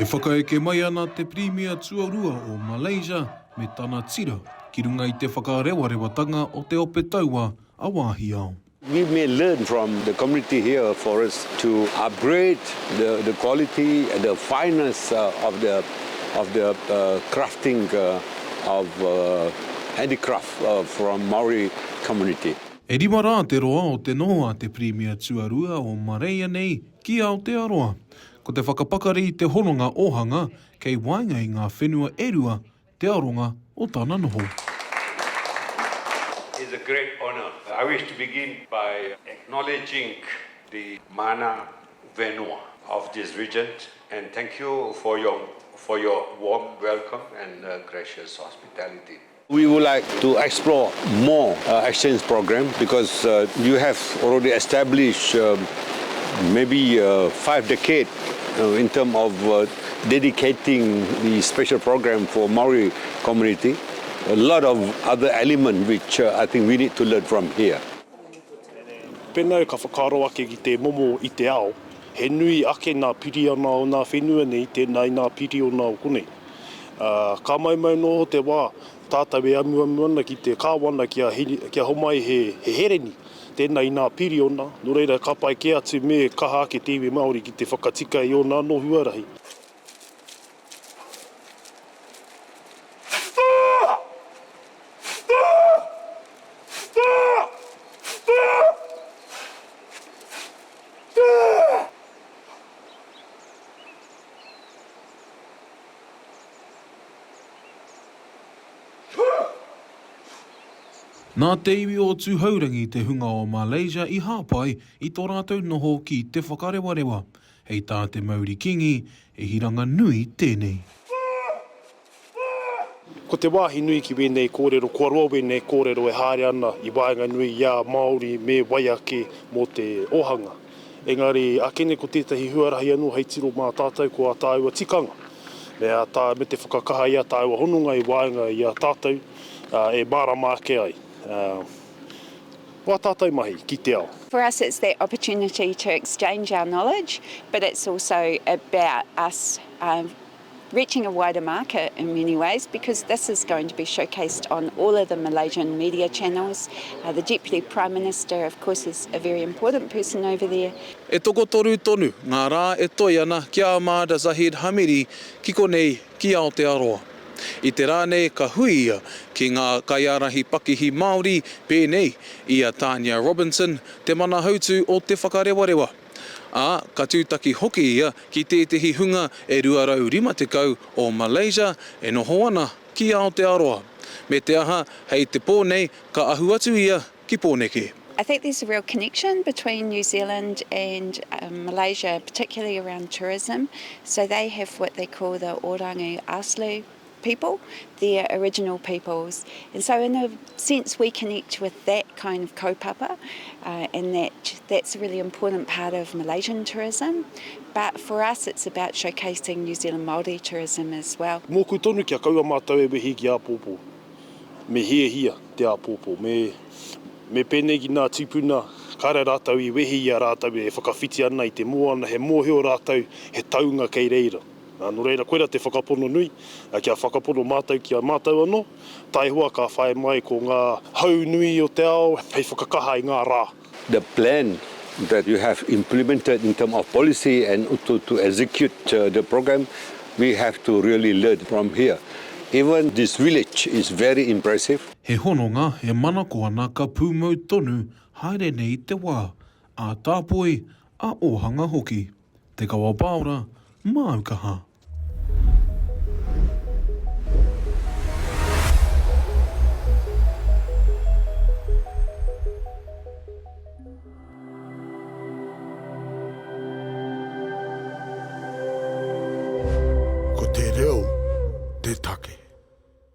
E whakaeke mai ana te Premier Tūhourangi o Malaysia me tana tira ki runga I te whakarewarewatanga o te ope taua a Wāhiao. We may learn from the community here for us to upgrade the quality and the fineness of the crafting of handicraft from Maori community. E rima rā te roa o te noa te Premier Tūhourangi o Marae nei ki Aotearoa. Ko te whakapakari I te hononga ohanga kei wainga I ngā whenua erua te aronga o tāna noho. It's a great honour. I wish to begin by acknowledging the mana venua of this region and thank you for your warm welcome and gracious hospitality. We would like to explore more exchange program because you have already established maybe 5 decades in terms of dedicating the special program for Maori community. A lot of other elements which I think we need to learn from here. Pēnā ka whakaroa ake ki te momo I te ao, he nui ake nā piri ana o nā whenua nei, tēnā I nā piri o nā okune. Ka mai no te wā, tātou e amu ana ki te kāwana kia homai he hereni, tēnā I nā piri o nā, no reira ka pai ke atu me kaha ake te iwi Māori ki te whakatika I o nā no huarahi. Nā te iwi o Tūhourangi te hunga o Malaysia I hāpai I tō rātou noho ki te Whakarewarewa. Hei tā te Māori kingi, e hiranga nui tēnei. Ko te wāhi nui ki wēnei kōrero, kua roa wēnei kōrero e haere ana I waenga nui ia Māori me waiake mō te ohanga. Engari, akene ko tētahi huarahi anu hei tiro mā tātou ko a tāua tikanga. Me te whakakaha ia tāua honunga I waenga ia tātou e mārama ake ai. Wā tātou mahi ki te ao. For us, it's that opportunity to exchange our knowledge, but it's also about us reaching a wider market in many ways, because this is going to be showcased on all of the Malaysian media channels. The Deputy Prime Minister, of course, is a very important person over there. E toko toru tonu, ngā rā e toi ana ki Ahmad Zahid Hamidi ki konei ki Aotearoa. I te rānei ka hui ia ki ngā kaiarahi pakihi Māori pēnei ia Tanya Robinson te mana hautu o te Whakarewarewa. Ka tūtaki hoki ia ki tētehi hunga e 250 o Malaysia e noho ana ki Aotearoa. Me te aha, hei te pōnei ka ahu atu ia ki pōneke. I think there's a real connection between New Zealand and Malaysia, particularly around tourism. So they have what they call the Orangi Aslu people, their original peoples. And so in a sense we connect with that kind of kaupapa and that's a really important part of Malaysian tourism. But for us it's about showcasing New Zealand Māori tourism as well. Mōku tonu kia kaua mātou e wehi ki āpōpō. Me hia te āpōpō. Me pēnei ki nā tupuna, kare rātou I wehi ia rātou e whakawhiti ana I te moana, he mōheo rātou, he taunga kei reira. No reira, koera te whakapono nui, kia whakapono mātou ki a mātou anō, tai hua ka whae mai ko ngā hau nui o te ao, hei whakakaha I ngā rā. The plan that you have implemented in terms of policy and to execute the program, we have to really learn from here. Even this village is very impressive. He hononga he mana ko ana ka pūmau tonu haere nei te wā, a tāpoi, a ohanga hoki. Te Kawa Paora, Aukaha.